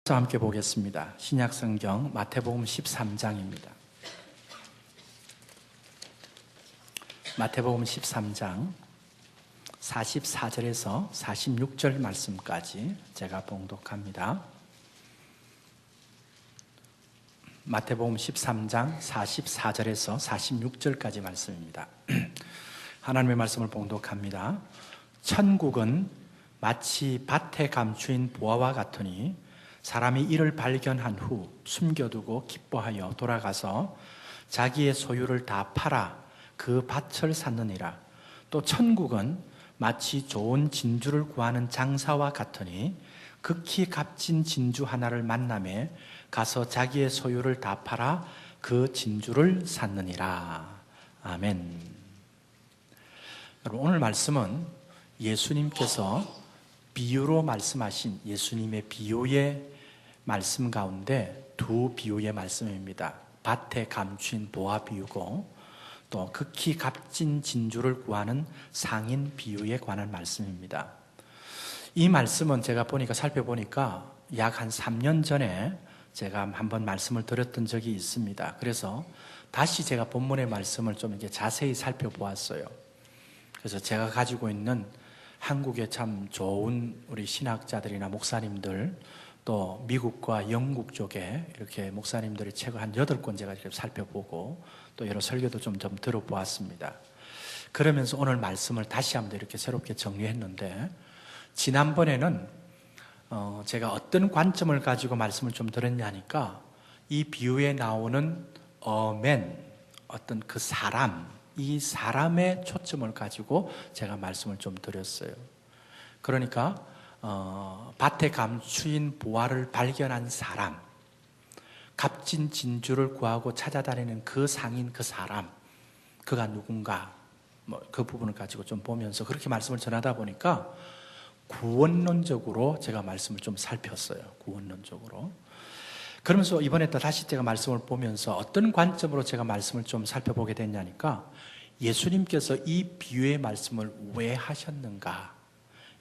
함께 보겠습니다. 신약성경 마태복음 13장입니다. 마태복음 13장 44절에서 46절 말씀까지 제가 봉독합니다. 마태복음 13장 44절에서 46절까지 말씀입니다. 하나님의 말씀을 봉독합니다. 천국은 마치 밭에 감추인 보화와 같으니 사람이 이를 발견한 후 숨겨두고 기뻐하여 돌아가서 자기의 소유를 다 팔아 그 밭을 샀느니라. 또 천국은 마치 좋은 진주를 구하는 장사와 같으니 극히 값진 진주 하나를 만나매 가서 자기의 소유를 다 팔아 그 진주를 샀느니라. 아멘. 여러분, 오늘 말씀은 예수님께서 비유로 말씀하신 예수님의 비유의 말씀 가운데 두 비유의 말씀입니다. 밭에 감춘 보화 비유고 또 극히 값진 진주를 구하는 상인 비유에 관한 말씀입니다. 이 말씀은 제가 살펴보니까 약 한 3년 전에 제가 한번 말씀을 드렸던 적이 있습니다. 그래서 다시 제가 본문의 말씀을 좀 이렇게 자세히 살펴보았어요. 그래서 제가 가지고 있는 한국의 참 좋은 우리 신학자들이나 목사님들, 또 미국과 영국 쪽에 이렇게 목사님들의 책을 한 8권 제가 이렇게 살펴보고 또 여러 설교도 좀 들어보았습니다. 그러면서 오늘 말씀을 다시 한번 이렇게 새롭게 정리했는데, 지난번에는 제가 어떤 관점을 가지고 말씀을 좀 드렸냐니까 이 비유에 나오는 어맨, 어떤 그 사람, 이 사람의 초점을 가지고 제가 말씀을 좀 드렸어요. 그러니까 밭에 감추인 보화를 발견한 사람, 값진 진주를 구하고 찾아다니는 그 상인, 그 사람, 그가 누군가, 그 부분을 가지고 좀 보면서 그렇게 말씀을 전하다 보니까 구원론적으로 제가 말씀을 좀 살폈어요. 구원론적으로. 그러면서 이번에 또 다시 제가 말씀을 보면서 어떤 관점으로 제가 말씀을 좀 살펴보게 됐냐니까, 예수님께서 이 비유의 말씀을 왜 하셨는가,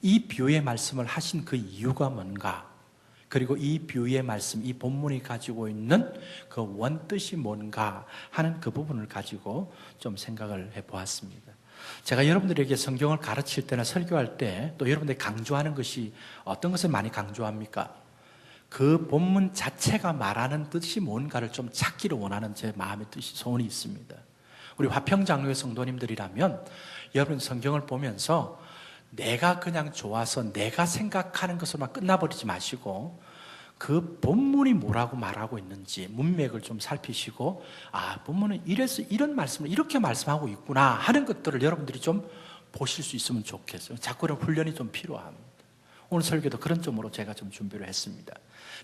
이 비유의 말씀을 하신 그 이유가 뭔가, 그리고 이 비유의 말씀, 이 본문이 가지고 있는 그 원뜻이 뭔가 하는 그 부분을 가지고 좀 생각을 해보았습니다. 제가 여러분들에게 성경을 가르칠 때나 설교할 때 또 여러분들이 강조하는 것이 어떤 것을 많이 강조합니까? 그 본문 자체가 말하는 뜻이 뭔가를 좀 찾기를 원하는 제 마음의 뜻이, 소원이 있습니다. 우리 화평장로의 성도님들이라면 여러분 성경을 보면서 내가 그냥 좋아서 내가 생각하는 것으로만 끝나버리지 마시고 그 본문이 뭐라고 말하고 있는지 문맥을 좀 살피시고, 본문은 이래서 이런 말씀을 이렇게 말씀하고 있구나 하는 것들을 여러분들이 좀 보실 수 있으면 좋겠어요. 자꾸 그런 훈련이 좀 필요합니다. 오늘 설교도 그런 점으로 제가 좀 준비를 했습니다.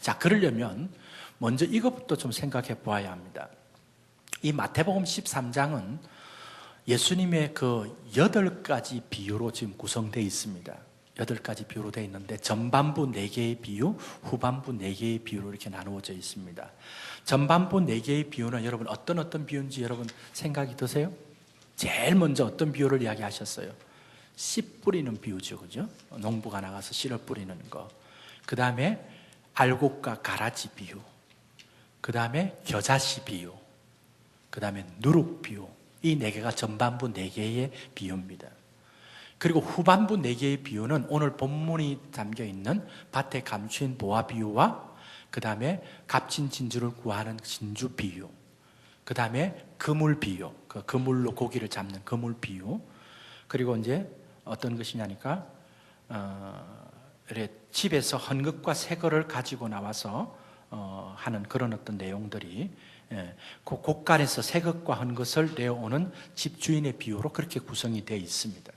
자, 그러려면 먼저 이것부터 좀 생각해 보아야 합니다. 이 마태복음 13장은 예수님의 그 8가지 비유로 지금 구성되어 있습니다. 8가지 비유로 되어 있는데 전반부 4개의 비유, 후반부 4개의 비유로 이렇게 나누어져 있습니다. 전반부 4개의 비유는 여러분 어떤 비유인지 여러분 생각이 드세요? 제일 먼저 어떤 비유를 이야기하셨어요? 씨 뿌리는 비유죠, 그죠? 농부가 나가서 씨를 뿌리는 거. 그 다음에 알곡과 가라지 비유. 그 다음에 겨자씨 비유. 그 다음에 누룩 비유. 이 4개가 전반부 4개의 비유입니다. 그리고 후반부 4개의 비유는 오늘 본문이 담겨있는 밭에 감추인 보화 비유와 그 다음에 값진 진주를 구하는 진주 비유, 그 다음에 그물 비유, 그 그물로 고기를 잡는 그물 비유, 그리고 이제 어떤 것이냐니까 집에서 헌것과 새거를 가지고 나와서 하는 그런 어떤 내용들이, 그 곳간에서 새것과 헌것을 내어오는 집주인의 비유로 그렇게 구성이 되어 있습니다.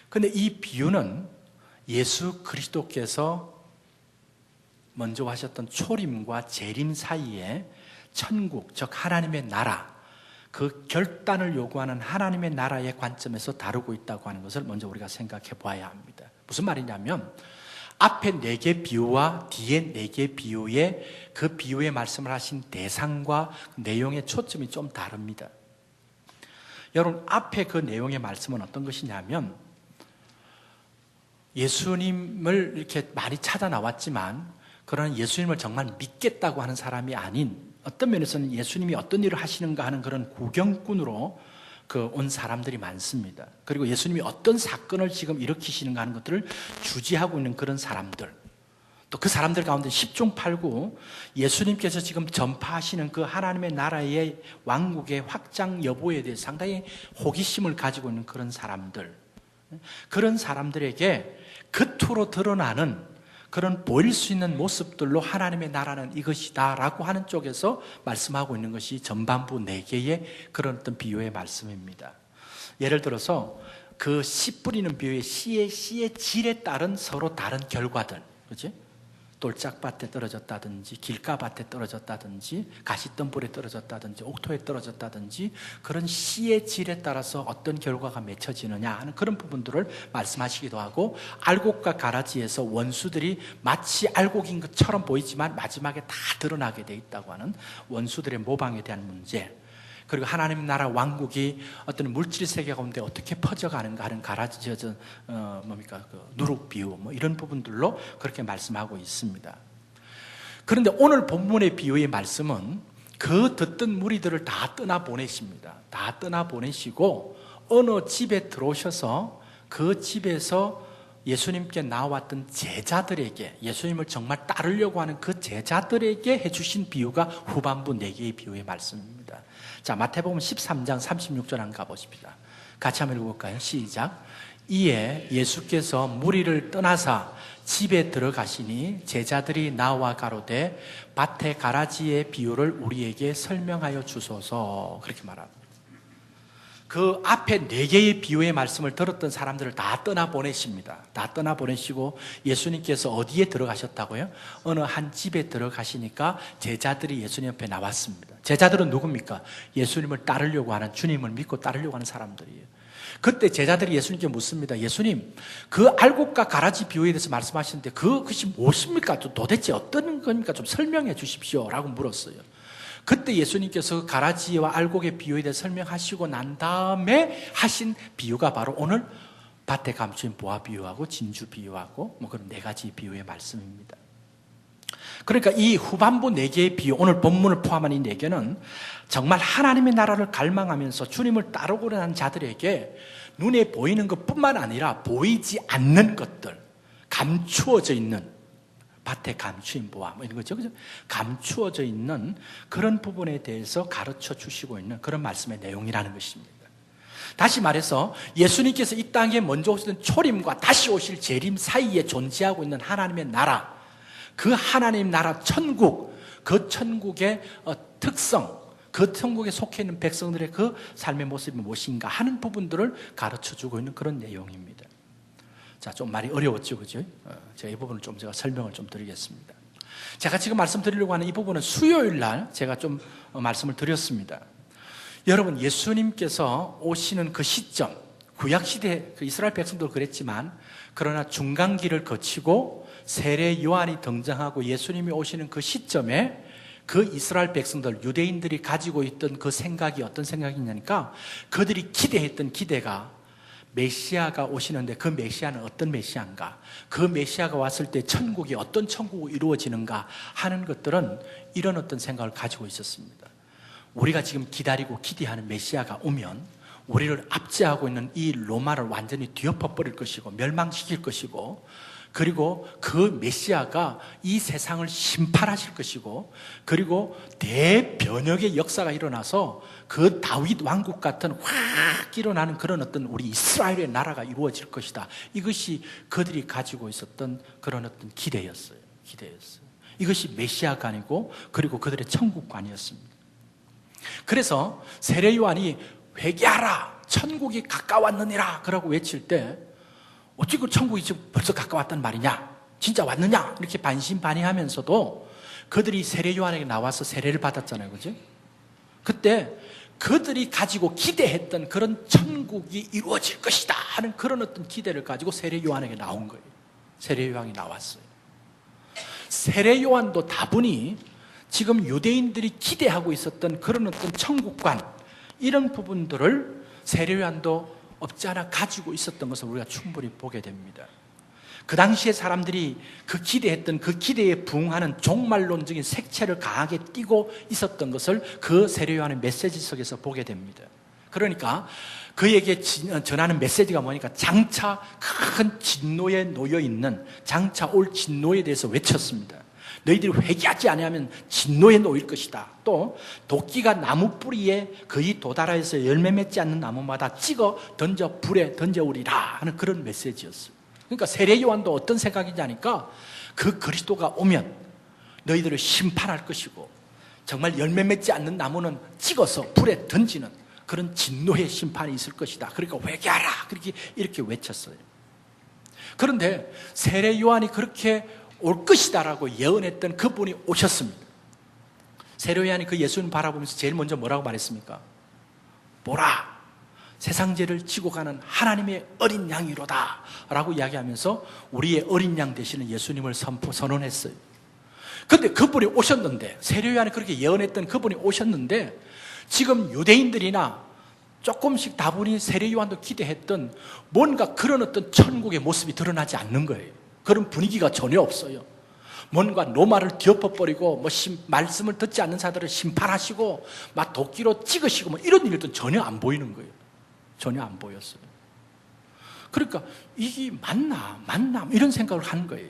그런데 이 비유는 예수 그리스도께서 먼저 하셨던 초림과 재림 사이에 천국, 즉 하나님의 나라, 그 결단을 요구하는 하나님의 나라의 관점에서 다루고 있다고 하는 것을 먼저 우리가 생각해 봐야 합니다. 무슨 말이냐면 앞에 4개 비유와 뒤에 4개 비유의 그 비유의 말씀을 하신 대상과 내용의 초점이 좀 다릅니다. 여러분, 앞에 그 내용의 말씀은 어떤 것이냐면 예수님을 이렇게 많이 찾아 나왔지만 그러나 예수님을 정말 믿겠다고 하는 사람이 아닌, 어떤 면에서는 예수님이 어떤 일을 하시는가 하는 그런 구경꾼으로 온 사람들이 많습니다. 그리고 예수님이 어떤 사건을 지금 일으키시는가 하는 것들을 주지하고 있는 그런 사람들, 또 그 사람들 가운데 10중 8구 예수님께서 지금 전파하시는 그 하나님의 나라의 왕국의 확장 여부에 대해 상당히 호기심을 가지고 있는 그런 사람들, 그런 사람들에게 겉으로 드러나는 그런 보일 수 있는 모습들로 하나님의 나라는 이것이다 라고 하는 쪽에서 말씀하고 있는 것이 전반부 4개의 그런 어떤 비유의 말씀입니다. 예를 들어서 그 씨 뿌리는 비유의 씨의 질에 따른 서로 다른 결과들, 그렇지? 돌짝밭에 떨어졌다든지 길가밭에 떨어졌다든지 가시덤불에 떨어졌다든지 옥토에 떨어졌다든지 그런 씨의 질에 따라서 어떤 결과가 맺혀지느냐 하는 그런 부분들을 말씀하시기도 하고, 알곡과 가라지에서 원수들이 마치 알곡인 것처럼 보이지만 마지막에 다 드러나게 돼 있다고 하는 원수들의 모방에 대한 문제, 그리고 하나님 나라 왕국이 어떤 물질 세계 가운데 어떻게 퍼져가는가 하는 가라지 누룩 비유 이런 부분들로 그렇게 말씀하고 있습니다. 그런데 오늘 본문의 비유의 말씀은 그 듣던 무리들을 다 떠나보내십니다. 다 떠나보내시고 어느 집에 들어오셔서 그 집에서 예수님께 나왔던 제자들에게, 예수님을 정말 따르려고 하는 그 제자들에게 해주신 비유가 후반부 4개의 비유의 말씀입니다. 자, 마태복음 13장 36절 한번 가보십시다. 같이 한번 읽어볼까요? 시작. 이에 예수께서 무리를 떠나사 집에 들어가시니 제자들이 나와 가로되 밭의 가라지의 비유를 우리에게 설명하여 주소서, 그렇게 말합니다. 그 앞에 4개의 비유의 말씀을 들었던 사람들을 다 떠나보내십니다. 다 떠나보내시고 예수님께서 어디에 들어가셨다고요? 어느 한 집에 들어가시니까 제자들이 예수님 옆에 나왔습니다. 제자들은 누굽니까? 예수님을 따르려고 하는, 주님을 믿고 따르려고 하는 사람들이에요. 그때 제자들이 예수님께 묻습니다. 예수님, 그 알곡과 가라지 비유에 대해서 말씀하시는데 그것이 무엇입니까? 도대체 어떤 겁니까? 좀 설명해 주십시오 라고 물었어요. 그때 예수님께서 가라지와 알곡의 비유에 대해 설명하시고 난 다음에 하신 비유가 바로 오늘 밭에 감추인 보화 비유하고 진주 비유하고 그런 4가지 비유의 말씀입니다. 그러니까 이 후반부 4개의 비유, 오늘 본문을 포함한 이 4개는 정말 하나님의 나라를 갈망하면서 주님을 따르고자 하는 자들에게 눈에 보이는 것뿐만 아니라 보이지 않는 것들, 감추어져 있는, 밭에 감추인 보화 이런 거죠, 그죠? 감추어져 있는 그런 부분에 대해서 가르쳐 주시고 있는 그런 말씀의 내용이라는 것입니다. 다시 말해서 예수님께서 이 땅에 먼저 오시던 초림과 다시 오실 재림 사이에 존재하고 있는 하나님의 나라, 그 하나님 나라 천국, 그 천국의 특성, 그 천국에 속해 있는 백성들의 그 삶의 모습이 무엇인가 하는 부분들을 가르쳐 주고 있는 그런 내용입니다. 자, 좀 말이 어려웠죠, 그죠? 제가 이 부분을 제가 설명을 좀 드리겠습니다. 제가 지금 말씀드리려고 하는 이 부분은 수요일 날 제가 좀 말씀을 드렸습니다. 여러분, 예수님께서 오시는 그 시점, 구약시대 그 이스라엘 백성도 그랬지만, 그러나 중간기를 거치고 세례 요한이 등장하고 예수님이 오시는 그 시점에 그 이스라엘 백성들, 유대인들이 가지고 있던 그 생각이 어떤 생각이냐니까, 그들이 기대했던 기대가 메시아가 오시는데 그 메시아는 어떤 메시아인가, 그 메시아가 왔을 때 천국이 어떤 천국으로 이루어지는가 하는 것들은 이런 어떤 생각을 가지고 있었습니다. 우리가 지금 기다리고 기대하는 메시아가 오면 우리를 압제하고 있는 이 로마를 완전히 뒤엎어버릴 것이고 멸망시킬 것이고, 그리고 그 메시아가 이 세상을 심판하실 것이고, 그리고 대변혁의 역사가 일어나서 그 다윗 왕국 같은 확 일어나는 그런 어떤 우리 이스라엘의 나라가 이루어질 것이다. 이것이 그들이 가지고 있었던 그런 어떤 기대였어요. 이것이 메시아가 아니고, 그리고 그들의 천국관이었습니다. 그래서 세례 요한이 회개하라, 천국이 가까웠느니라 그러고 외칠 때, 어찌 그 천국이 지금 벌써 가까웠단 말이냐, 진짜 왔느냐, 이렇게 반신반의하면서도 그들이 세례 요한에게 나와서 세례를 받았잖아요, 그죠? 그때 그들이 가지고 기대했던 그런 천국이 이루어질 것이다 하는 그런 어떤 기대를 가지고 세례 요한에게 나온 거예요. 세례 요한이 나왔어요. 세례 요한도 다분히 지금 유대인들이 기대하고 있었던 그런 어떤 천국관, 이런 부분들을 세례 요한도 없지 않아 가지고 있었던 것을 우리가 충분히 보게 됩니다. 그 당시에 사람들이 그 기대했던 그 기대에 부응하는 종말론적인 색채를 강하게 띠고 있었던 것을 그 세례 요한의 메시지 속에서 보게 됩니다. 그러니까 그에게 전하는 메시지가 뭐니까 장차 큰 진노에 놓여 있는, 장차 올 진노에 대해서 외쳤습니다. 너희들이 회개하지 아니하면 진노에 놓일 것이다. 또 도끼가 나무 뿌리에 거의 도달하여서 열매 맺지 않는 나무마다 찍어 던져 불에 던져오리라 하는 그런 메시지였어요. 그러니까 세례 요한도 어떤 생각이냐 하니까 그 그리스도가 오면 너희들을 심판할 것이고 정말 열매 맺지 않는 나무는 찍어서 불에 던지는 그런 진노의 심판이 있을 것이다. 그러니까 회개하라. 이렇게 외쳤어요. 그런데 세례 요한이 그렇게 올 것이다라고 예언했던 그분이 오셨습니다. 세례 요한이 그 예수님 바라보면서 제일 먼저 뭐라고 말했습니까? 보라, 세상 죄를 지고 가는 하나님의 어린 양이로다 라고 이야기하면서 우리의 어린 양 되시는 예수님을 선언했어요. 그런데 그분이 오셨는데, 세례 요한이 그렇게 예언했던 그분이 오셨는데 지금 유대인들이나 조금씩 다분히 세례 요한도 기대했던 뭔가 그런 어떤 천국의 모습이 드러나지 않는 거예요. 그런 분위기가 전혀 없어요. 뭔가 로마를 뒤엎어버리고 말씀을 듣지 않는 자들을 심판하시고 막 도끼로 찍으시고 이런 일도 전혀 안 보이는 거예요. 전혀 안 보였어요. 그러니까 이게 맞나 이런 생각을 하는 거예요.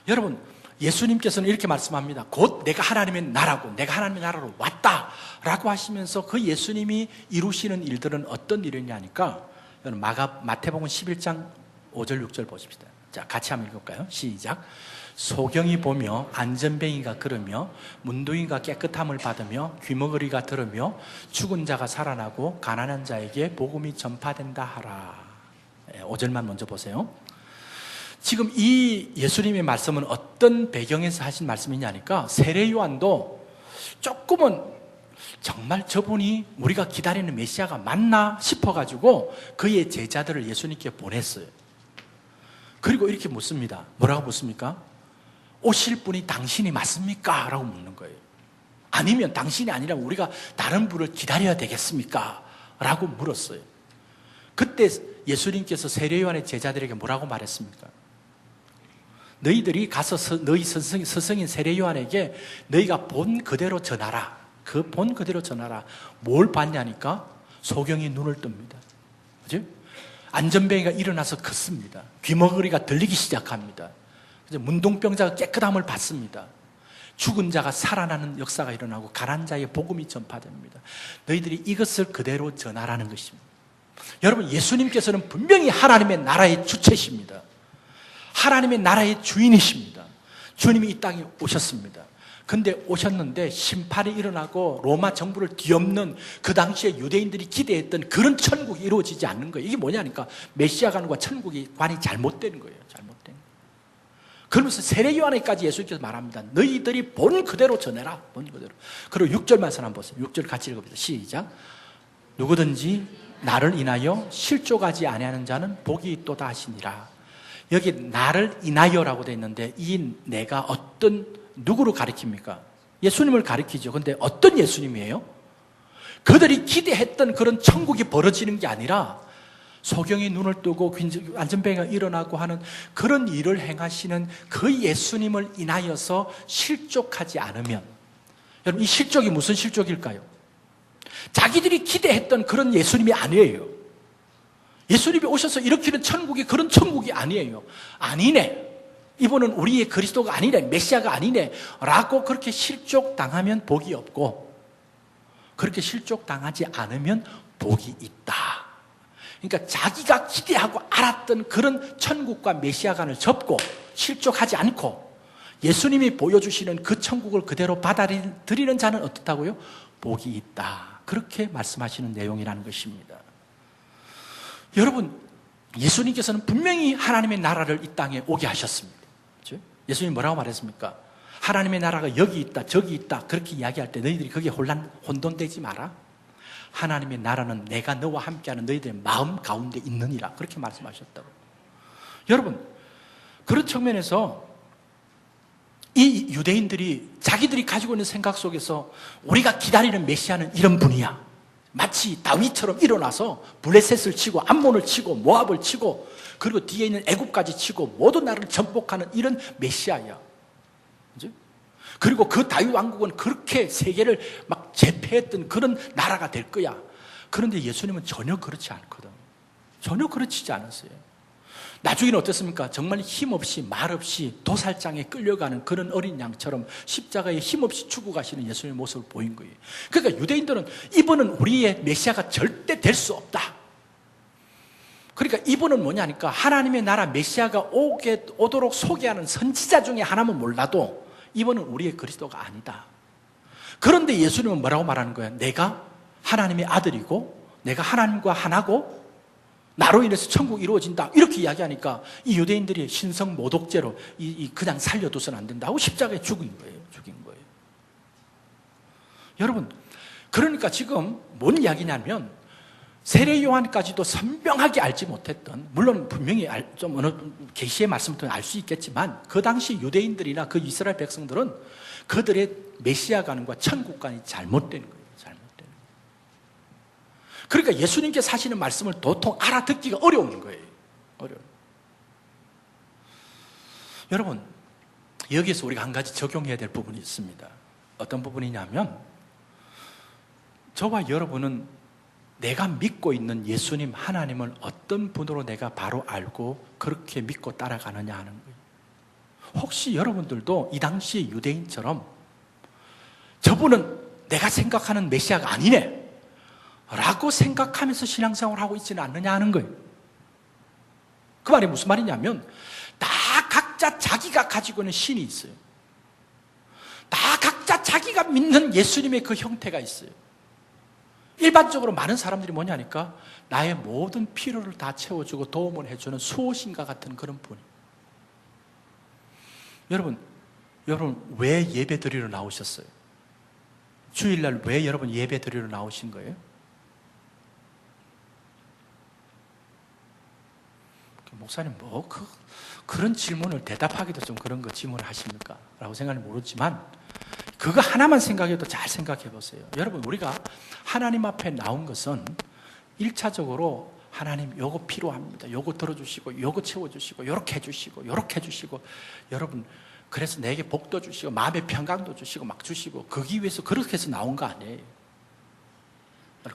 여러분, 예수님께서는 이렇게 말씀합니다. 곧 내가 하나님의 나라고 내가 하나님의 나라로 왔다라고 하시면서 그 예수님이 이루시는 일들은 어떤 일이냐 하니까 여러분 마태복음 11장 5절 6절 보십시다. 자, 같이 한번 읽을까요? 시작. 소경이 보며 안전뱅이가 걸으며 문둥이가 깨끗함을 받으며 귀머거리가 들으며 죽은 자가 살아나고 가난한 자에게 복음이 전파된다 하라. 5절만 먼저 보세요. 지금 이 예수님의 말씀은 어떤 배경에서 하신 말씀이냐니까 세례 요한도 조금은 정말 저분이 우리가 기다리는 메시아가 맞나 싶어가지고 그의 제자들을 예수님께 보냈어요. 그리고 이렇게 묻습니다. 뭐라고 묻습니까? 오실 분이 당신이 맞습니까? 라고 묻는 거예요. 아니면 당신이 아니라면 우리가 다른 분을 기다려야 되겠습니까? 라고 물었어요. 그때 예수님께서 세례 요한의 제자들에게 뭐라고 말했습니까? 너희들이 가서 너희 스승인 세례 요한에게 너희가 본 그대로 전하라. 그 본 그대로 전하라. 뭘 봤냐니까 소경이 눈을 뜹니다. 그죠? 안전뱅이가 일어나서 걷습니다. 귀머거리가 들리기 시작합니다. 문둥병자가 깨끗함을 받습니다. 죽은 자가 살아나는 역사가 일어나고 가난한 자의 복음이 전파됩니다. 너희들이 이것을 그대로 전하라는 것입니다. 여러분, 예수님께서는 분명히 하나님의 나라의 주체십니다. 하나님의 나라의 주인이십니다. 주님이 이 땅에 오셨습니다. 근데 오셨는데 심판이 일어나고 로마 정부를 뒤엎는 그 당시에 유대인들이 기대했던 그런 천국이 이루어지지 않는 거예요. 이게 뭐냐니까 메시아관과 천국이 관이 잘못된 거예요. 잘못된 거예요. 그러면서 세례 요한에까지 예수님께서 말합니다. 너희들이 본 그대로 전해라. 본 그대로. 그리고 6절 말씀 한번 보세요. 6절 같이 읽어보세요. 시작. 누구든지 나를 인하여 실족하지 아니하는 자는 복이 있도다 하시니라. 여기 나를 인하여라고 되어 있는데 이 내가 어떤 누구를 가리킵니까? 예수님을 가리키죠. 그런데 어떤 예수님이에요? 그들이 기대했던 그런 천국이 벌어지는 게 아니라 소경이 눈을 뜨고 안전뱅이가 일어나고 하는 그런 일을 행하시는 그 예수님을 인하여서 실족하지 않으면, 여러분 이 실족이 무슨 실족일까요? 자기들이 기대했던 그런 예수님이 아니에요. 예수님이 오셔서 일으키는 천국이 그런 천국이 아니에요. 아니네. 이분은 우리의 그리스도가 아니네, 메시아가 아니네 라고 그렇게 실족당하면 복이 없고 그렇게 실족당하지 않으면 복이 있다. 그러니까 자기가 기대하고 알았던 그런 천국과 메시아관을 접고 실족하지 않고 예수님이 보여주시는 그 천국을 그대로 받아들이는 자는 어떻다고요? 복이 있다. 그렇게 말씀하시는 내용이라는 것입니다. 여러분, 예수님께서는 분명히 하나님의 나라를 이 땅에 오게 하셨습니다. 예수님이 뭐라고 말했습니까? 하나님의 나라가 여기 있다 저기 있다 그렇게 이야기할 때 너희들이 거기에 혼돈되지 마라. 하나님의 나라는 내가 너와 함께하는 너희들의 마음 가운데 있느니라 그렇게 말씀하셨다고. 여러분, 그런 측면에서 이 유대인들이 자기들이 가지고 있는 생각 속에서 우리가 기다리는 메시아는 이런 분이야, 마치 다윗처럼 일어나서 블레셋을 치고 암몬을 치고 모압을 치고 그리고 뒤에 있는 애굽까지 치고 모든 나라를 정복하는 이런 메시아야. 그죠? 그리고 그 다윗 왕국은 그렇게 세계를 막 제패했던 그런 나라가 될 거야. 그런데 예수님은 전혀 그렇지 않거든. 전혀 그렇지 않았어요. 나중에는 어떻습니까? 정말 힘없이 말없이 도살장에 끌려가는 그런 어린 양처럼 십자가에 힘없이 죽어가시는 예수님의 모습을 보인 거예요. 그러니까 유대인들은 이분은 우리의 메시아가 절대 될 수 없다. 그러니까 이분은 뭐냐니까 하나님의 나라 메시아가 오도록 소개하는 선지자 중에 하나면 몰라도 이분은 우리의 그리스도가 아니다. 그런데 예수님은 뭐라고 말하는 거야? 내가 하나님의 아들이고 내가 하나님과 하나고 나로 인해서 천국이 이루어진다 이렇게 이야기하니까 이 유대인들이 신성 모독죄로 그냥 살려둬서는 안 된다 하고 십자가에 죽인 거예요. 여러분, 그러니까 지금 뭔 이야기냐면 세례 요한까지도 선명하게 알지 못했던, 물론 분명히 좀 어느 계시의 말씀을 통해 알 수 있겠지만 그 당시 유대인들이나 그 이스라엘 백성들은 그들의 메시아관과 천국관이 잘못된 거예요. 그러니까 예수님께서 하시는 말씀을 도통 알아듣기가 어려운 거예요. 여러분, 여기에서 우리가 한 가지 적용해야 될 부분이 있습니다. 어떤 부분이냐면 저와 여러분은 내가 믿고 있는 예수님 하나님을 어떤 분으로 내가 바로 알고 그렇게 믿고 따라가느냐 하는 거예요. 혹시 여러분들도 이 당시의 유대인처럼 저분은 내가 생각하는 메시아가 아니네 라고 생각하면서 신앙생활을 하고 있지는 않느냐 하는 거예요. 그 말이 무슨 말이냐면 다 각자 자기가 가지고 있는 신이 있어요. 다 각자 자기가 믿는 예수님의 그 형태가 있어요. 일반적으로 많은 사람들이 뭐냐니까 나의 모든 필요를 다 채워주고 도움을 해주는 수호신과 같은 그런 분이에요. 여러분 왜 예배 드리러 나오셨어요? 주일날 왜 여러분 예배 드리러 나오신 거예요? 목사님 그런 질문을 대답하기도 좀 그런 거 질문을 하십니까? 라고 생각은 모르지만 그거 하나만 생각해도 잘 생각해 보세요. 여러분, 우리가 하나님 앞에 나온 것은 1차적으로 하나님 요거 필요합니다. 요거 들어주시고 요거 채워주시고 요렇게 해주시고 요렇게 해주시고 여러분 그래서 내게 복도 주시고 마음의 평강도 주시고 막 주시고 거기 위해서 그렇게 해서 나온 거 아니에요.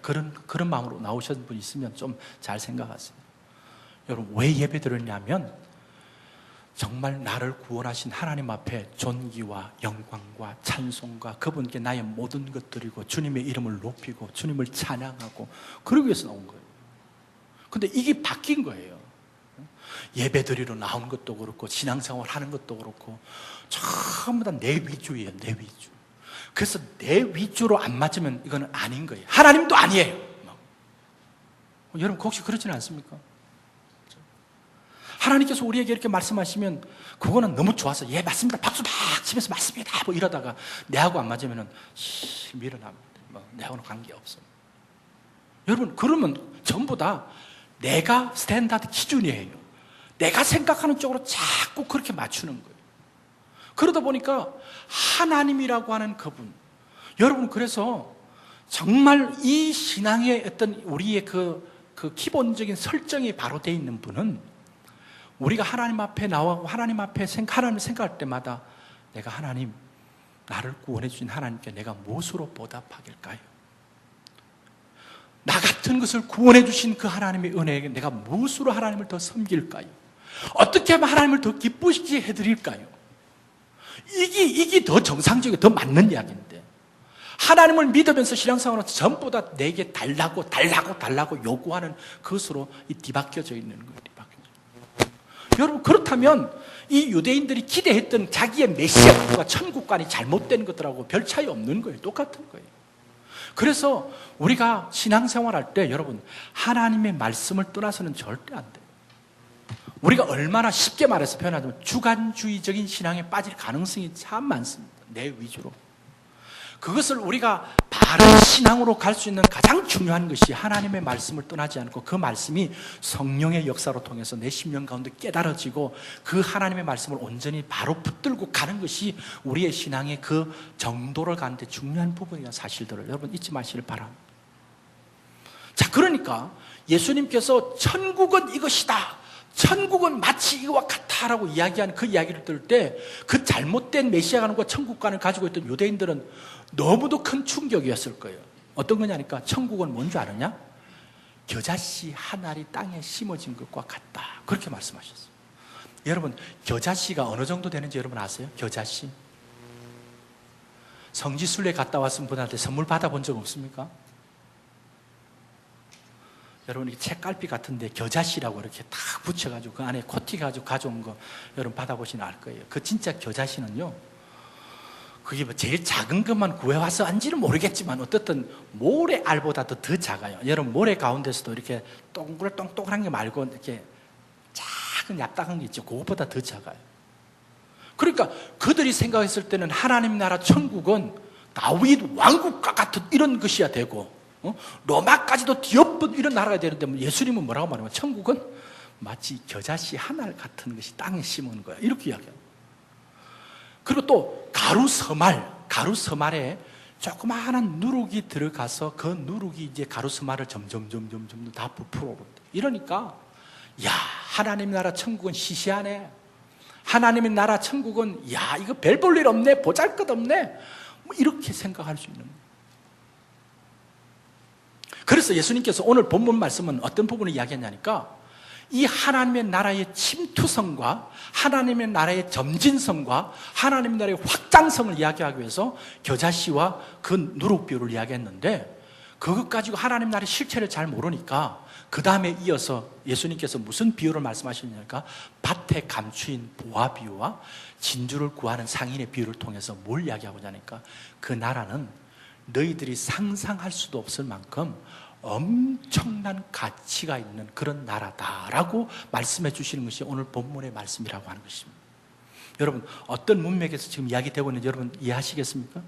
그런 마음으로 나오신 분 있으면 좀 잘 생각하세요. 여러분 왜 예배 드렸냐면 정말 나를 구원하신 하나님 앞에 존귀와 영광과 찬송과 그분께 나의 모든 것 드리고 주님의 이름을 높이고 주님을 찬양하고 그러기 위해서 나온 거예요. 근데 이게 바뀐 거예요. 예배 드리러 나온 것도 그렇고 신앙생활 하는 것도 그렇고 전부 다 내 위주예요. 내 위주. 그래서 내 위주로 안 맞으면 이거는 아닌 거예요. 하나님도 아니에요. 여러분 혹시 그렇지는 않습니까? 하나님께서 우리에게 이렇게 말씀하시면 그거는 너무 좋아서 예 맞습니다 박수 막 치면서 맞습니다 뭐 이러다가 내하고 안 맞으면 밀어납니다. 내하고는 관계없어요. 여러분 그러면 전부 다 내가 스탠다드 기준이에요. 내가 생각하는 쪽으로 자꾸 그렇게 맞추는 거예요. 그러다 보니까 하나님이라고 하는 그분, 여러분 그래서 정말 이 신앙의 어떤 우리의 그 기본적인 설정이 바로 되어 있는 분은 우리가 하나님 앞에 나와 하나님 앞에 하나님을 생각할 때마다 내가 하나님, 나를 구원해 주신 하나님께 내가 무엇으로 보답하길까요? 나 같은 것을 구원해 주신 그 하나님의 은혜에게 내가 무엇으로 하나님을 더 섬길까요? 어떻게 하면 하나님을 더 기쁘시게 해드릴까요? 이게 더 정상적이고 더 맞는 이야기인데 하나님을 믿으면서 신앙생활은 전부 다 내게 달라고 요구하는 것으로 뒤바뀌어져 있는 거예요. 여러분 그렇다면 이 유대인들이 기대했던 자기의 메시아관과 천국관이 잘못된 것들하고 별 차이 없는 거예요. 똑같은 거예요. 그래서 우리가 신앙생활할 때 여러분 하나님의 말씀을 떠나서는 절대 안 돼요. 우리가 얼마나 쉽게 말해서 표현하자면 주관주의적인 신앙에 빠질 가능성이 참 많습니다. 내 위주로. 그것을 우리가 바른 신앙으로 갈 수 있는 가장 중요한 것이 하나님의 말씀을 떠나지 않고 그 말씀이 성령의 역사로 통해서 내 심령 가운데 깨달아지고 그 하나님의 말씀을 온전히 바로 붙들고 가는 것이 우리의 신앙의 그 정도를 가는데 중요한 부분이라는 사실들을 여러분 잊지 마시길 바랍니다. 자, 그러니까 예수님께서 천국은 이것이다, 천국은 마치 이와 같다라고 이야기하는 그 이야기를 들을 때 그 잘못된 메시아관과 천국관을 가지고 있던 유대인들은 너무도 큰 충격이었을 거예요. 어떤 거냐니까 천국은 뭔 줄 아느냐? 겨자씨 한 알이 땅에 심어진 것과 같다, 그렇게 말씀하셨어요. 여러분, 겨자씨가 어느 정도 되는지 여러분 아세요? 겨자씨 성지순례 갔다 왔은 분한테 선물 받아본 적 없습니까? 여러분, 이 책갈피 같은데 겨자씨라고 이렇게 딱 붙여가지고 그 안에 코팅해가지고 가져온 거 여러분 받아보시면 알 거예요. 그 진짜 겨자씨는요, 그게 뭐 제일 작은 것만 구해와서 한지는 모르겠지만 어떻든 모래 알보다도 더 작아요. 여러분, 모래 가운데서도 이렇게 동글동글한 게 말고 이렇게 작은 얍딱한 게 있죠. 그것보다 더 작아요. 그러니까 그들이 생각했을 때는 하나님 나라 천국은 다윗 왕국과 같은 이런 것이야 되고, 로마까지도 뒤엎은 이런 나라가 되는데 예수님은 뭐라고 말하면 천국은 마치 겨자씨 하나 같은 것이 땅에 심은 거야, 이렇게 이야기해요. 그리고 또 가루서말에 조그마한 누룩이 들어가서 그 누룩이 이제 가루서말을 점점 다 부풀어 오른다. 이러니까 야, 하나님 나라 천국은 시시하네, 하나님의 나라 천국은 야, 이거 별 볼 일 없네, 보잘것없네, 뭐 이렇게 생각할 수 있는 거예요. 그래서 예수님께서 오늘 본문 말씀은 어떤 부분을 이야기했냐니까 이 하나님의 나라의 침투성과 하나님의 나라의 점진성과 하나님의 나라의 확장성을 이야기하기 위해서 겨자씨와 그 누룩비유를 이야기했는데, 그것 가지고 하나님 나라의 실체를 잘 모르니까 그 다음에 이어서 예수님께서 무슨 비유를 말씀하시냐니까 밭에 감추인 보화 비유와 진주를 구하는 상인의 비유를 통해서 뭘 이야기하고자 하니까 그 나라는 너희들이 상상할 수도 없을 만큼 엄청난 가치가 있는 그런 나라다라고 말씀해 주시는 것이 오늘 본문의 말씀이라고 하는 것입니다. 여러분, 어떤 문맥에서 지금 이야기되고 있는지 여러분 이해하시겠습니까?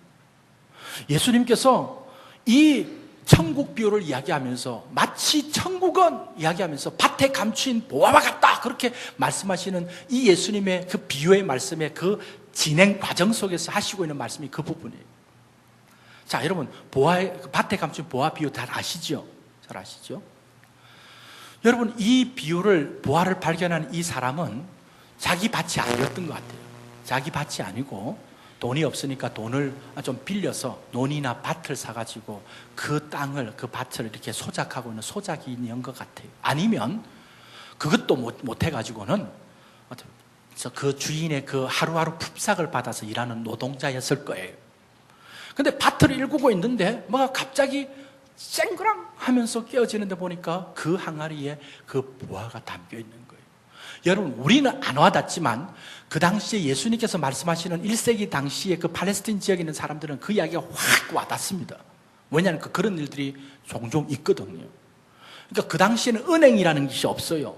예수님께서 이 천국 비유를 이야기하면서 마치 천국은 이야기하면서 밭에 감추인 보화와 같다, 그렇게 말씀하시는 이 예수님의 그 비유의 말씀의 그 진행 과정 속에서 하시고 있는 말씀이 그 부분이에요. 자, 여러분, 밭에 감춘 보화 비유 잘 아시죠? 잘 아시죠? 여러분, 이 비유를, 보화를 발견한 이 사람은 자기 밭이 아니었던 것 같아요. 자기 밭이 아니고 돈이 없으니까 돈을 좀 빌려서 논이나 밭을 사가지고 그 땅을, 그 밭을 이렇게 소작하고 있는 소작인인 것 같아요. 아니면 그것도 못해가지고는 그 주인의 그 하루하루 풋삭을 받아서 일하는 노동자였을 거예요. 근데 밭을 일구고 있는데 뭐가 갑자기 쨍그랑 하면서 깨어지는데 보니까 그 항아리에 그 보화가 담겨 있는 거예요. 여러분, 우리는 안 와닿지만 그 당시에 예수님께서 말씀하시는 1세기 당시에 그 팔레스틴 지역에 있는 사람들은 그 이야기가 확 와닿습니다. 왜냐하면 그런 일들이 종종 있거든요. 그러니까 그 당시에는 은행이라는 것이 없어요.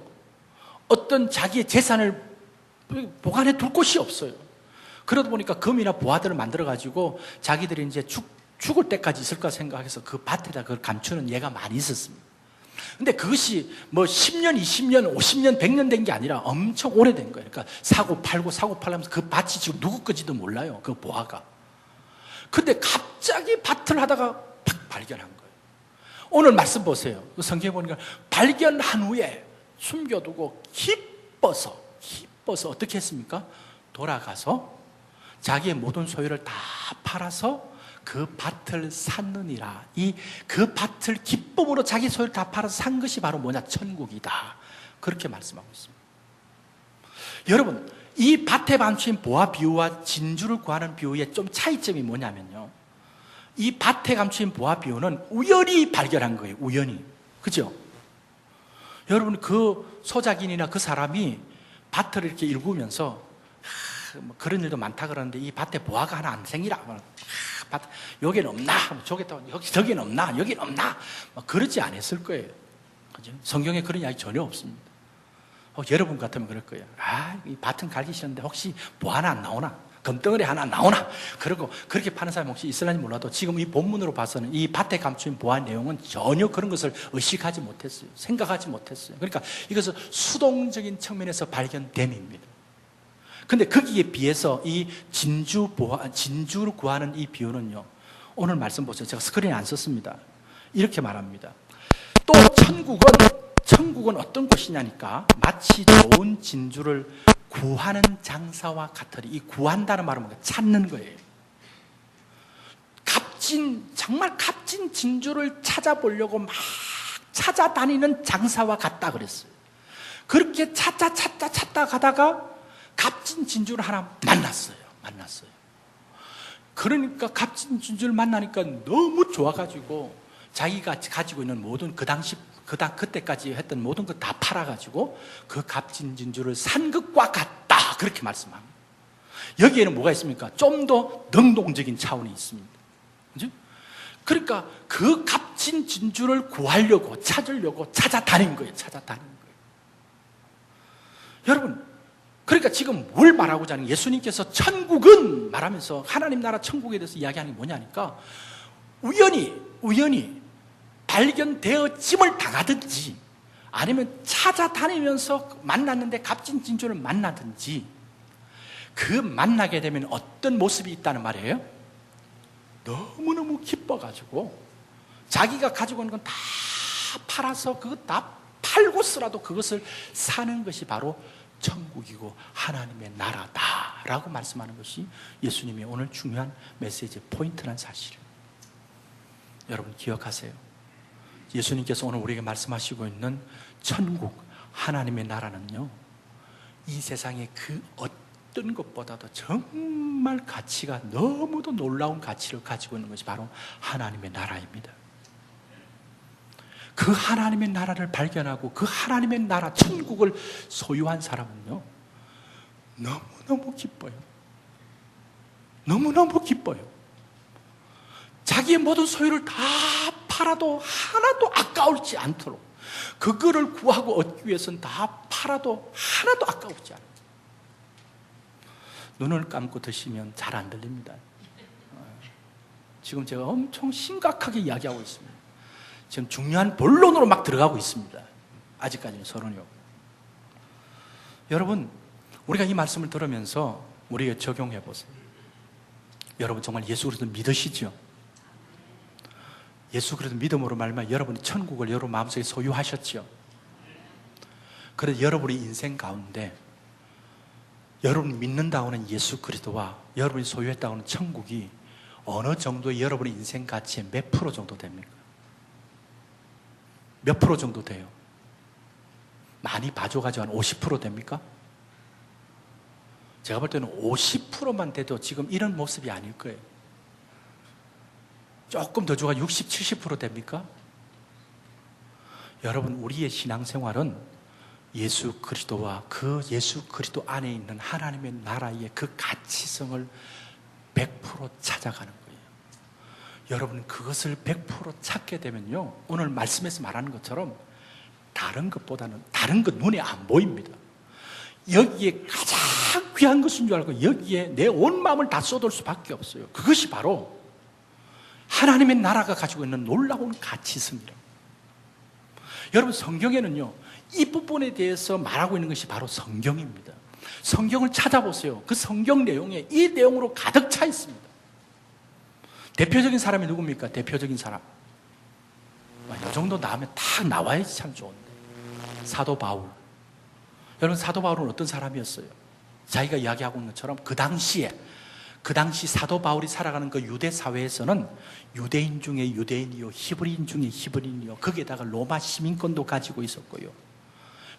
어떤 자기의 재산을 보관해 둘 곳이 없어요. 그러다 보니까 금이나 보화들을 만들어가지고 자기들이 이제 죽을 때까지 있을 까 생각해서 그 밭에다 그걸 감추는 예가 많이 있었습니다. 근데 그것이 뭐 10년, 20년, 50년, 100년 된 게 아니라 엄청 오래된 거예요. 그러니까 사고 팔고 하면서 그 밭이 지금 누구 건지도 몰라요, 그 보화가. 근데 갑자기 밭을 하다가 팍 발견한 거예요. 오늘 말씀 보세요. 성경에 보니까 발견한 후에 숨겨두고 기뻐서 어떻게 했습니까? 돌아가서 자기의 모든 소유를 다 팔아서 그 밭을 샀느니라. 그 밭을 기쁨으로 자기 소유를 다 팔아서 산 것이 바로 뭐냐? 천국이다. 그렇게 말씀하고 있습니다. 여러분, 이 밭에 감춘 보화 비유와 진주를 구하는 비유의 좀 차이점이 뭐냐면요, 이 밭에 감춘 보화 비유는 우연히 발견한 거예요. 우연히. 그죠? 여러분, 그 소작인이나 그 사람이 밭을 이렇게 일구면서 뭐 그런 일도 많다 그러는데 이 밭에 보화가 하나 안 생기라. 여기는 없나? 저기는 없나? 여기는 없나? 그러지 않았을 거예요. 그죠? 성경에 그런 이야기 전혀 없습니다. 여러분 같으면 그럴 거예요. 이 밭은 갈기 싫은데 혹시 뭐 하나 안 나오나? 금덩어리 하나 안 나오나? 그리고 그렇게 파는 사람이 혹시 있을는지 몰라도 지금 이 본문으로 봐서는 이 밭에 감춘 보화 내용은 전혀 그런 것을 의식하지 못했어요. 생각하지 못했어요. 그러니까 이것은 수동적인 측면에서 발견됨입니다. 근데 거기에 비해서 이 진주를 구하는 이 비유는요, 오늘 말씀 보세요. 제가 스크린에 안 썼습니다. 이렇게 말합니다. 또 천국은 어떤 곳이냐니까 마치 좋은 진주를 구하는 장사와 같으리. 이 구한다는 말은 뭔가 찾는 거예요. 정말 값진 진주를 찾아보려고 막 찾아다니는 장사와 같다 그랬어요. 그렇게 찾다 가다가 값진 진주를 하나 만났어요. 그러니까 값진 진주를 만나니까 너무 좋아가지고 자기가 가지고 있는 모든 그때까지 했던 모든 것 다 팔아가지고 그 값진 진주를 산 것과 같다. 그렇게 말씀합니다. 여기에는 뭐가 있습니까? 좀 더 능동적인 차원이 있습니다. 그죠? 그러니까 그 값진 진주를 구하려고 찾으려고 찾아다닌 거예요. 여러분, 그러니까 지금 뭘 말하고자 하는, 예수님께서 천국은 말하면서 하나님 나라 천국에 대해서 이야기하는 게 뭐냐니까, 우연히 발견되어짐을 당하든지 아니면 찾아다니면서 만났는데 값진 진주를 만나든지, 그 만나게 되면 어떤 모습이 있다는 말이에요? 너무너무 기뻐가지고 자기가 가지고 있는 건 다 팔아서 그거 다 팔고서라도 그것을 사는 것이 바로 천국이고 하나님의 나라다라고 말씀하는 것이 예수님의 오늘 중요한 메시지의 포인트란 사실이에요. 여러분 기억하세요. 예수님께서 오늘 우리에게 말씀하시고 있는 천국, 하나님의 나라는요, 이 세상의 그 어떤 것보다도 정말 가치가, 너무도 놀라운 가치를 가지고 있는 것이 바로 하나님의 나라입니다. 그 하나님의 나라를 발견하고 그 하나님의 나라 천국을 소유한 사람은요, 너무너무 기뻐요. 너무너무 기뻐요. 자기의 모든 소유를 다 팔아도 하나도 아까울지 않도록, 그거를 구하고 얻기 위해서는 다 팔아도 하나도 아까울지 않아요. 눈을 감고 드시면 잘 안 들립니다. 지금 제가 엄청 심각하게 이야기하고 있습니다. 지금 중요한 본론으로 막 들어가고 있습니다. 아직까지는 서론이요. 여러분, 우리가 이 말씀을 들으면서 우리가 적용해 보세요. 여러분 정말 예수 그리스도 믿으시죠? 예수 그리스도 믿음으로 말미암아 여러분이 천국을 여러분 마음속에 소유하셨죠? 그래서 여러분의 인생 가운데 여러분이 믿는다고 하는 예수 그리스도와 여러분이 소유했다고 하는 천국이 어느 정도의 여러분의 인생 가치의 몇 프로 정도 됩니까? 몇 프로 정도 돼요? 많이 봐줘가지고 한 50% 됩니까? 제가 볼 때는 50%만 돼도 지금 이런 모습이 아닐 거예요. 조금 더 줘가 60, 70% 됩니까? 여러분, 우리의 신앙생활은 예수 그리스도와 그 예수 그리스도 안에 있는 하나님의 나라의 그 가치성을 100% 찾아가는 거예요. 여러분, 그것을 100% 찾게 되면요, 오늘 말씀에서 말하는 것처럼 다른 것보다는, 다른 것 눈에 안 보입니다. 여기에 가장 귀한 것인 줄 알고 여기에 내 온 마음을 다 쏟을 수밖에 없어요. 그것이 바로 하나님의 나라가 가지고 있는 놀라운 가치성이라고. 여러분, 성경에는요, 이 부분에 대해서 말하고 있는 것이 바로 성경입니다. 성경을 찾아보세요. 그 성경 내용에 이 내용으로 가득 차 있습니다. 대표적인 사람이 누굽니까? 대표적인 사람. 이 정도 나오면 딱 나와야지 참 좋은데. 사도 바울. 여러분, 사도 바울은 어떤 사람이었어요? 자기가 이야기하고 있는 것처럼 그 당시 사도 바울이 살아가는 그 유대 사회에서는 유대인 중에 유대인이요, 히브리인 중에 히브리인이요, 거기에다가 로마 시민권도 가지고 있었고요,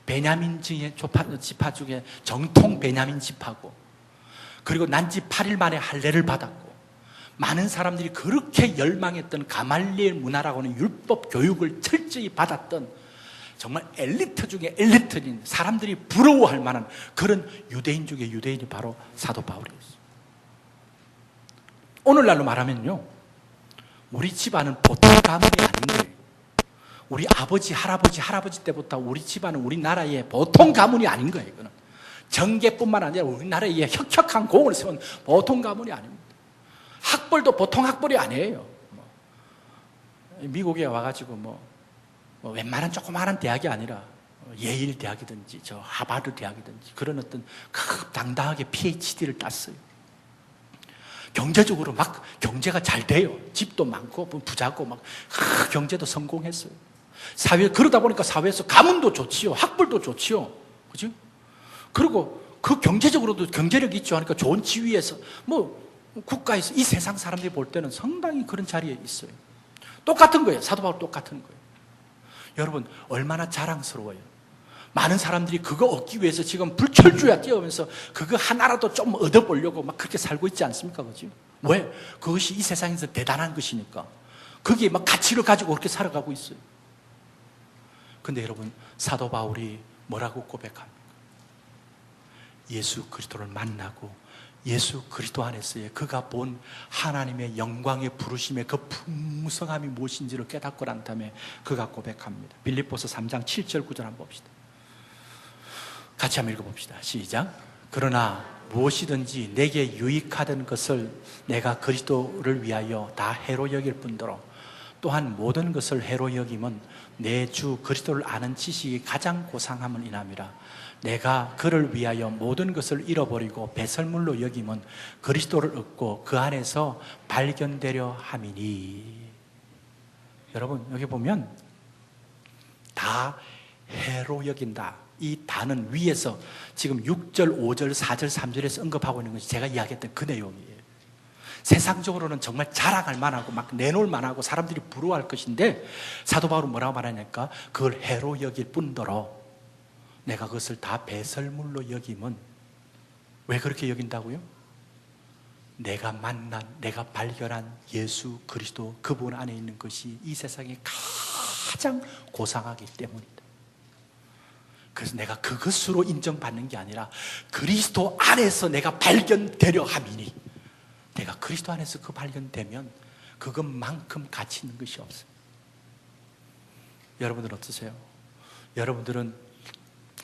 베냐민 지파 중에 정통 베냐민 지파고, 그리고 난지 8일 만에 할례를 받았고, 많은 사람들이 그렇게 열망했던 가말리엘 문화라고 하는 율법 교육을 철저히 받았던 정말 엘리트 중에 엘리트인, 사람들이 부러워할 만한 그런 유대인 중에 유대인이 바로 사도 바울이었어요. 오늘날로 말하면요, 우리 집안은 보통 가문이 아닌 거예요. 우리 아버지, 할아버지 때부터 우리 집안은 우리나라의 보통 가문이 아닌 거예요. 이거는 정계뿐만 아니라 우리나라에 혁혁한 공을 세운 보통 가문이 아닙니다. 학벌도 보통 학벌이 아니에요. 미국에 와가지고 웬만한 조그마한 대학이 아니라 예일 대학이든지 저 하버드 대학이든지 그런 어떤 당당하게 PhD를 땄어요. 경제적으로 막 경제가 잘 돼요. 집도 많고 부자고 막 경제도 성공했어요. 그러다 보니까 사회에서 가문도 좋지요. 학벌도 좋지요. 그죠? 그리고 그 경제적으로도 경제력이 있죠. 하니까 좋은 지위에서, 국가에서 이 세상 사람들이 볼 때는 상당히 그런 자리에 있어요. 똑같은 거예요. 사도 바울 똑같은 거예요. 여러분, 얼마나 자랑스러워요. 많은 사람들이 그거 얻기 위해서 지금 불철주야 뛰어오면서 그거 하나라도 좀 얻어보려고 막 그렇게 살고 있지 않습니까? 그죠? 왜? 그것이 이 세상에서 대단한 것이니까. 거기에 막 가치를 가지고 그렇게 살아가고 있어요. 근데 여러분, 사도 바울이 뭐라고 고백합니까? 예수 그리스도를 만나고 예수 그리스도 안에서의 그가 본 하나님의 영광의 부르심의 그 풍성함이 무엇인지를 깨닫고 난 다음에 그가 고백합니다. 빌립보서 3장 7절 9절 한번 봅시다. 같이 한번 읽어봅시다. 시작. 그러나 무엇이든지 내게 유익하던 것을 내가 그리스도를 위하여 다 해로 여길 뿐더러 또한 모든 것을 해로 여김은 내 주 그리스도를 아는 지식이 가장 고상함을 인함이라. 내가 그를 위하여 모든 것을 잃어버리고 배설물로 여김은 그리스도를 얻고 그 안에서 발견되려 함이니. 여러분, 여기 보면 다 해로 여긴다. 이 다는 위에서 지금 6절, 5절, 4절, 3절에서 언급하고 있는 것이 제가 이야기했던 그 내용이에요. 세상적으로는 정말 자랑할 만하고 막 내놓을 만하고 사람들이 부러워할 것인데 사도 바울은 뭐라고 말하냐니까 그걸 해로 여길 뿐더러 내가 그것을 다 배설물로 여김은 왜 그렇게 여긴다고요? 내가 만난, 내가 발견한 예수 그리스도 그분 안에 있는 것이 이 세상에 가장 고상하기 때문이다. 그래서 내가 그것으로 인정받는 게 아니라 그리스도 안에서 내가 발견되려 함이니, 내가 그리스도 안에서 그 발견되면 그것만큼 가치 있는 것이 없어요. 여러분들은 어떠세요? 여러분들은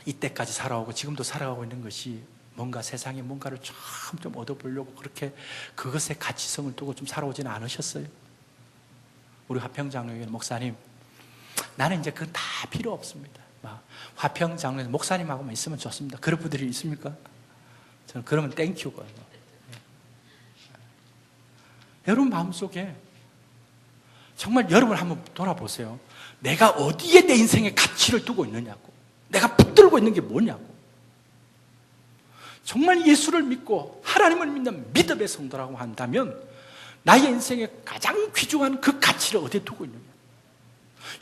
이때까지 살아오고 지금도 살아가고 있는 것이 뭔가 세상에 뭔가를 좀 얻어보려고 그렇게 그것에 가치성을 두고 좀 살아오지는 않으셨어요? 우리 화평장로회 목사님, 나는 이제 그건 다 필요 없습니다. 화평장로회 목사님하고만 있으면 좋습니다. 그런 분들이 있습니까? 저는 그러면 땡큐고요. 여러분 마음속에 정말 여러분 한번 돌아보세요. 내가 어디에 내 인생의 가치를 두고 있느냐고, 내가 붙들고 있는 게 뭐냐고. 정말 예수를 믿고 하나님을 믿는 믿음의 성도라고 한다면 나의 인생의 가장 귀중한 그 가치를 어디에 두고 있느냐.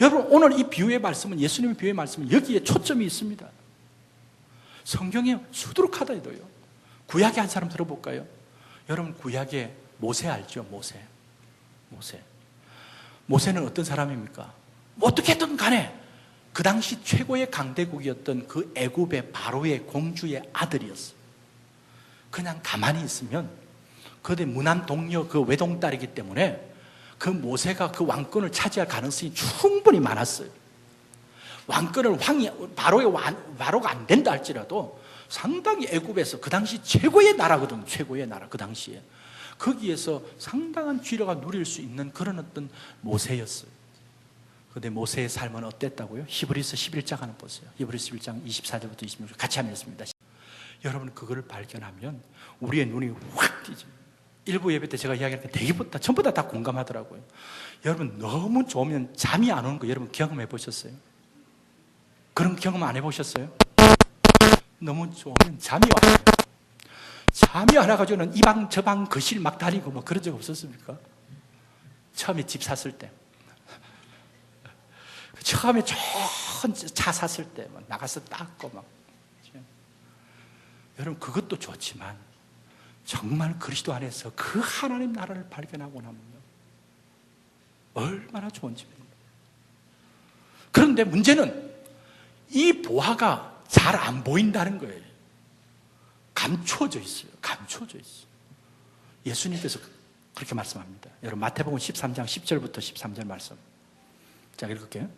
여러분, 오늘 이 비유의 말씀은, 예수님의 비유의 말씀은 여기에 초점이 있습니다. 성경에 수두룩하다 해도요. 구약의 한 사람 들어볼까요? 여러분, 구약의 모세 알죠? 모세는 어떤 사람입니까? 어떻게든 간에 그 당시 최고의 강대국이었던 그 애굽의 바로의 공주의 아들이었어요. 그냥 가만히 있으면 그의 무난 동료, 그 외동딸이기 때문에 그 모세가 그 왕권을 차지할 가능성이 충분히 많았어요. 왕권을 바로가 안 된다 할지라도 상당히 애굽에서 그 당시 최고의 나라거든. 최고의 나라, 그 당시에 거기에서 상당한 지위가 누릴 수 있는 그런 어떤 모세였어요. 그런데 모세의 삶은 어땠다고요? 히브리서 11장 한번 보세요. 히브리서 11장 24절부터 26절 같이 한번 읽습니다. 여러분, 그거를 발견하면 우리의 눈이 확 띄죠. 일부 예배 때 제가 이야기할 때 전부 다 공감하더라고요. 여러분, 너무 좋으면 잠이 안 오는 거 여러분 경험해 보셨어요? 그런 경험 안 해보셨어요? 너무 좋으면 잠이 와요. 잠이 안 와가지고는 이 방 저 방 거실 막 다니고 뭐 그런 적 없었습니까? 처음에 집 샀을 때, 처음에 좋은 차 샀을 때 막 나가서 닦고 막. 여러분, 그것도 좋지만 정말 그리스도 안에서 그 하나님 나라를 발견하고 나면 얼마나 좋은지 모릅니다. 그런데 문제는 이 보화가 잘 안 보인다는 거예요. 감춰져 있어요. 예수님께서 그렇게 말씀합니다. 여러분, 마태복음 13장 10절부터 13절 말씀. 자, 읽을게요.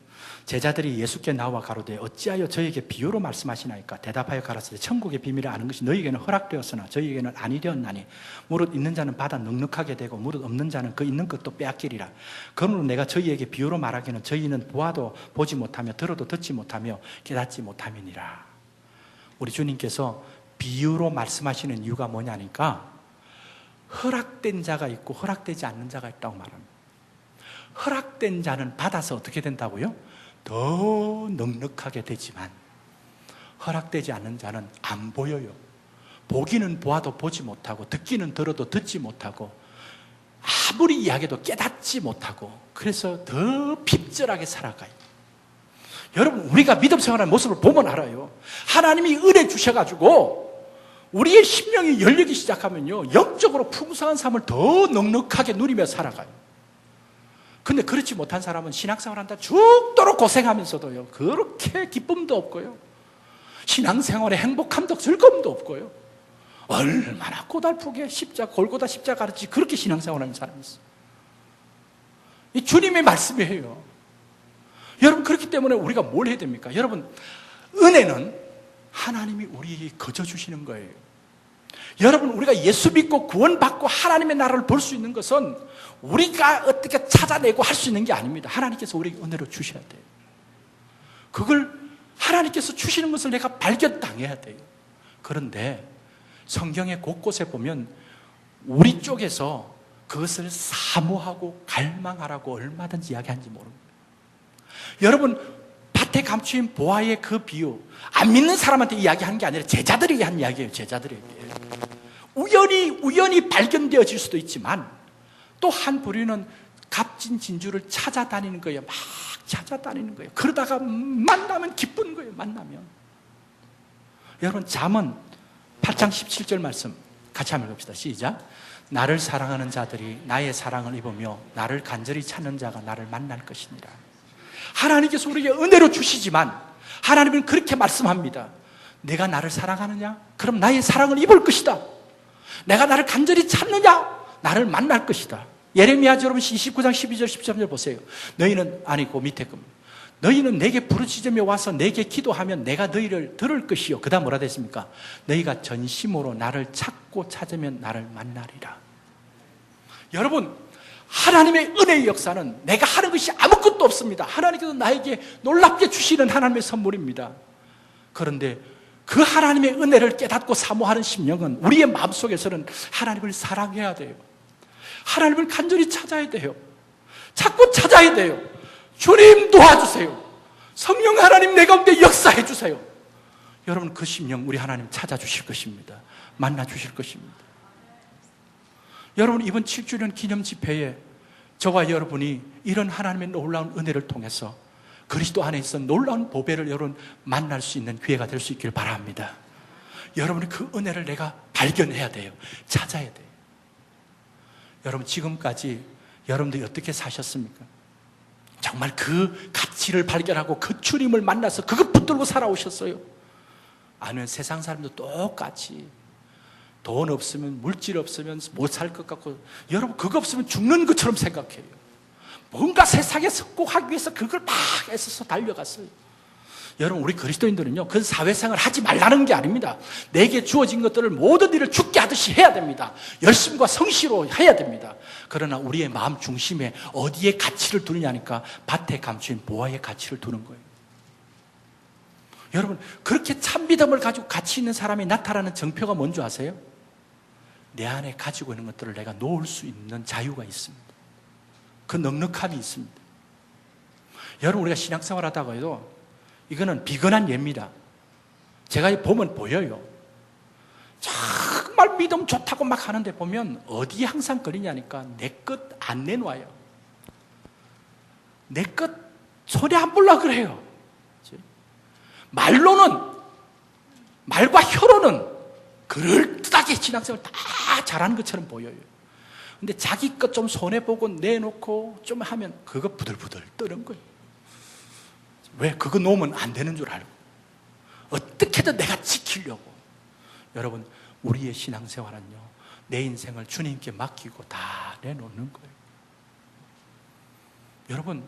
제자들이 예수께 나와 가로되 어찌하여 저에게 비유로 말씀하시나이까? 대답하여 가라사대 천국의 비밀을 아는 것이 너희에게는 허락되었으나 저희에게는 아니 되었나니 무릇 있는 자는 받아 넉넉하게 되고 무릇 없는 자는 그 있는 것도 빼앗기리라. 그러므로 내가 저희에게 비유로 말하기는 저희는 보아도 보지 못하며 들어도 듣지 못하며 깨닫지 못함이니라. 우리 주님께서 비유로 말씀하시는 이유가 뭐냐니까 허락된 자가 있고 허락되지 않는 자가 있다고 말합니다. 허락된 자는 받아서 어떻게 된다고요? 더 넉넉하게 되지만 허락되지 않는 자는 안 보여요. 보기는 보아도 보지 못하고 듣기는 들어도 듣지 못하고 아무리 이야기해도 깨닫지 못하고 그래서 더 핍절하게 살아가요. 여러분, 우리가 믿음 생활하는 모습을 보면 알아요. 하나님이 은혜 주셔가지고 우리의 심령이 열리기 시작하면요, 영적으로 풍성한 삶을 더 넉넉하게 누리며 살아가요. 근데 그렇지 못한 사람은 신앙생활 한다 죽도록 고생하면서도요, 그렇게 기쁨도 없고요, 신앙생활에 행복함도 즐거움도 없고요, 얼마나 고달프게 골고다 십자가 가르치 그렇게 신앙생활하는 사람이 있어요. 이 주님의 말씀이에요. 여러분, 그렇기 때문에 우리가 뭘 해야 됩니까? 여러분, 은혜는 하나님이 우리에게 거저 주시는 거예요. 여러분, 우리가 예수 믿고 구원받고 하나님의 나라를 볼 수 있는 것은 우리가 어떻게 찾아내고 할 수 있는 게 아닙니다. 하나님께서 우리에게 은혜로 주셔야 돼요. 그걸 하나님께서 주시는 것을 내가 발견당해야 돼요. 그런데 성경의 곳곳에 보면 우리 쪽에서 그것을 사모하고 갈망하라고 얼마든지 이야기하는지 모릅니다. 여러분, 밭에 감추인 보아의 그 비유, 안 믿는 사람한테 이야기하는 게 아니라 제자들에게 한 이야기예요. 제자들에게. 우연히 발견되어질 수도 있지만 또 한 부류는 값진 진주를 찾아다니는 거예요. 막 찾아다니는 거예요. 그러다가 만나면 기쁜 거예요. 만나면. 여러분, 잠언 8장 17절 말씀 같이 한번 읽읍시다. 시작. 나를 사랑하는 자들이 나의 사랑을 입으며 나를 간절히 찾는 자가 나를 만날 것이니라. 하나님께서 우리에게 은혜로 주시지만 하나님은 그렇게 말씀합니다. 내가 나를 사랑하느냐? 그럼 나의 사랑을 입을 것이다. 내가 나를 간절히 찾느냐? 나를 만날 것이다. 예레미야 여러분 29장 12절 13절 보세요. 너희는 아니고 밑에 겁니다. 너희는 내게 부르짖으며 와서 내게 기도하면 내가 너희를 들을 것이요. 그 다음 뭐라 됐습니까? 너희가 전심으로 나를 찾고 찾으면 나를 만나리라. 여러분, 하나님의 은혜의 역사는 내가 하는 것이 아무것도 없습니다. 하나님께서 나에게 놀랍게 주시는 하나님의 선물입니다. 그런데 그 하나님의 은혜를 깨닫고 사모하는 심령은 우리의 마음속에서는 하나님을 사랑해야 돼요. 하나님을 간절히 찾아야 돼요. 자꾸 찾아야 돼요. 주님 도와주세요. 성령 하나님 내 가운데 역사해 주세요. 여러분, 그 심령 우리 하나님 찾아주실 것입니다. 만나주실 것입니다. 여러분, 이번 7주년 기념 집회에 저와 여러분이 이런 하나님의 놀라운 은혜를 통해서 그리스도 안에 있어 놀라운 보배를 여러분 만날 수 있는 기회가 될 수 있기를 바랍니다. 여러분이 그 은혜를 내가 발견해야 돼요. 찾아야 돼요. 여러분, 지금까지 여러분들이 어떻게 사셨습니까? 정말 그 가치를 발견하고 그 주님을 만나서 그것 붙들고 살아오셨어요? 아니면 세상 사람도 똑같이 돈 없으면, 물질 없으면 못 살 것 같고, 여러분 그거 없으면 죽는 것처럼 생각해요. 뭔가 세상에 성공하기 위해서 그걸 막 애써서 달려갔어요. 여러분, 우리 그리스도인들은요, 그 사회생활 하지 말라는 게 아닙니다. 내게 주어진 것들을 모든 일을 죽게 하듯이 해야 됩니다. 열심과 성실로 해야 됩니다. 그러나 우리의 마음 중심에 어디에 가치를 두느냐니까 밭에 감추인 보아의 가치를 두는 거예요. 여러분, 그렇게 참 믿음을 가지고 가치 있는 사람이 나타나는 정표가 뭔지 아세요? 내 안에 가지고 있는 것들을 내가 놓을 수 있는 자유가 있습니다. 그 넉넉함이 있습니다. 여러분, 우리가 신앙생활 하다가 해도 이거는 비근한 예입니다. 제가 보면 보여요. 정말 믿음 좋다고 막 하는데 보면 어디에 항상 그러냐니까 내 것 안 내놔요. 내 것 소리 안 불라 그래요. 말과 혀로는 그럴듯하게 신앙생활 다 잘하는 것처럼 보여요. 근데 자기 것 좀 손해보고 내놓고 좀 하면 그거 부들부들 떠는 거예요. 왜? 그거 놓으면 안 되는 줄 알고 어떻게든 내가 지키려고. 여러분, 우리의 신앙생활은요, 내 인생을 주님께 맡기고 다 내놓는 거예요. 여러분,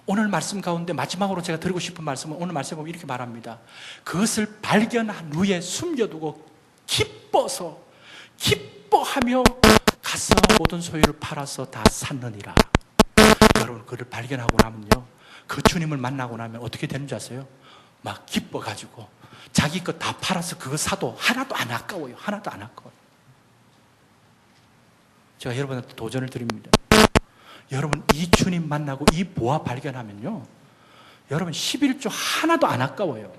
오늘 말씀 가운데 마지막으로 제가 드리고 싶은 말씀은 오늘 말씀에 보면 이렇게 말합니다. 그것을 발견한 후에 숨겨두고 기뻐하며 가서 모든 소유를 팔아서 다 샀느니라. 여러분, 그를 발견하고 나면요, 그 주님을 만나고 나면 어떻게 되는 줄 아세요? 막 기뻐가지고 자기 것 다 팔아서 그거 사도 하나도 안 아까워요. 하나도 안 아까워요. 제가 여러분한테 도전을 드립니다. 여러분, 이 주님 만나고 이 보아 발견하면요, 여러분 11조 하나도 안 아까워요.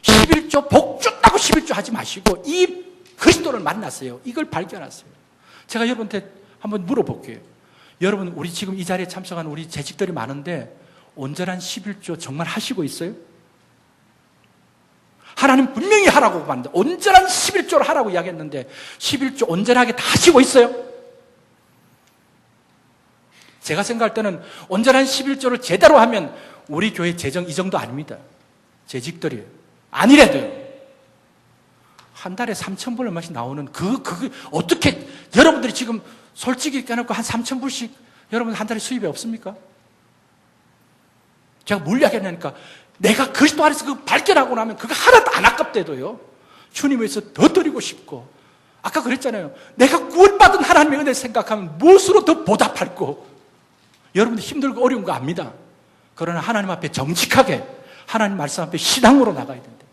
11조 복 준다고 11조 하지 마시고 이 그리스도를 만났어요. 이걸 발견하세요. 제가 여러분한테 한번 물어볼게요. 여러분, 우리 지금 이 자리에 참석한 우리 재직들이 많은데 온전한 11조 정말 하시고 있어요? 하나님 분명히 하라고 말했는데 온전한 11조를 하라고 이야기했는데 11조 온전하게 다 하시고 있어요? 제가 생각할 때는 온전한 11조를 제대로 하면 우리 교회 재정 이 정도 아닙니다. 재직들이 아니래도요. 한 달에 3,000불 얼마씩 나오는 어떻게 여러분들이 지금 솔직히 깨놓고 한 3,000불씩 여러분 한 달에 수입이 없습니까? 제가 뭘 이야기하냐니까 내가 그리스도 안에서 그 발견하고 나면 그거 하나도 안 아깝대도요. 주님 위해서 더 드리고 싶고 아까 그랬잖아요. 내가 구원받은 하나님의 은혜를 생각하면 무엇으로 더 보답할고 여러분들 힘들고 어려운 거 압니다. 그러나 하나님 앞에 정직하게 하나님 말씀 앞에 신앙으로 나가야 된다.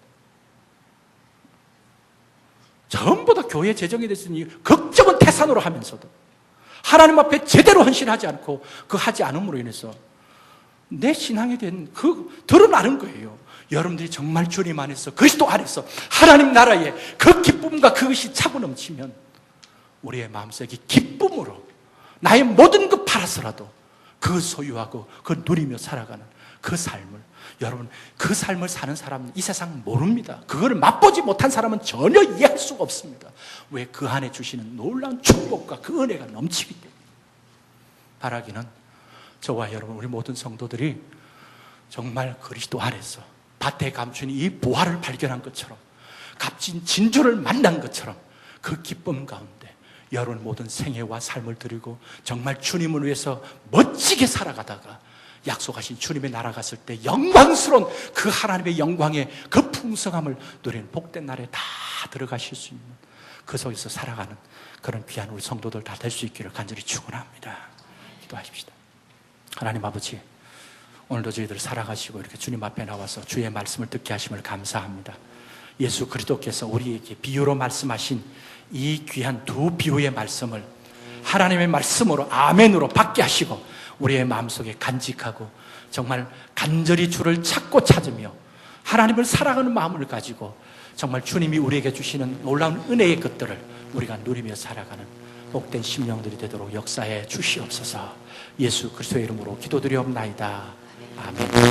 전부 다 교회 재정에 대해서는 걱정은 태산으로 하면서도 하나님 앞에 제대로 헌신하지 않고 그 하지 않음으로 인해서 내 신앙에 대한 드러나는 거예요. 여러분들이 정말 주님 안에서 그리스도 안에서 하나님 나라에 그 기쁨과 그것이 차고 넘치면 우리의 마음속에 기쁨으로 나의 모든 것 팔아서라도 그 소유하고 그 누리며 살아가는 그 삶을 여러분 그 삶을 사는 사람은 이 세상 모릅니다. 그거를 맛보지 못한 사람은 전혀 이해할 수가 없습니다. 왜 그 안에 주시는 놀라운 축복과 그 은혜가 넘치기 때문에 바라기는 저와 여러분 우리 모든 성도들이 정말 그리스도 안에서 밭에 감춘 이 보화를 발견한 것처럼 값진 진주를 만난 것처럼 그 기쁨 가운데 여러분 모든 생애와 삶을 드리고 정말 주님을 위해서 멋지게 살아가다가 약속하신 주님의 나라 갔을 때 영광스러운 그 하나님의 영광의 그 풍성함을 누리는 복된 날에 다 들어가실 수 있는 그 속에서 살아가는 그런 귀한 우리 성도들 다 될 수 있기를 간절히 축원합니다. 기도하십시다. 하나님 아버지, 오늘도 저희들 살아가시고 이렇게 주님 앞에 나와서 주의 말씀을 듣게 하심을 감사합니다. 예수 그리스도께서 우리에게 비유로 말씀하신 이 귀한 두 비유의 말씀을 하나님의 말씀으로 아멘으로 받게 하시고 우리의 마음속에 간직하고 정말 간절히 주를 찾고 찾으며 하나님을 사랑하는 마음을 가지고 정말 주님이 우리에게 주시는 놀라운 은혜의 것들을 우리가 누리며 살아가는 복된 심령들이 되도록 역사해 주시옵소서. 예수 그리스도의 이름으로 기도드리옵나이다. 아멘.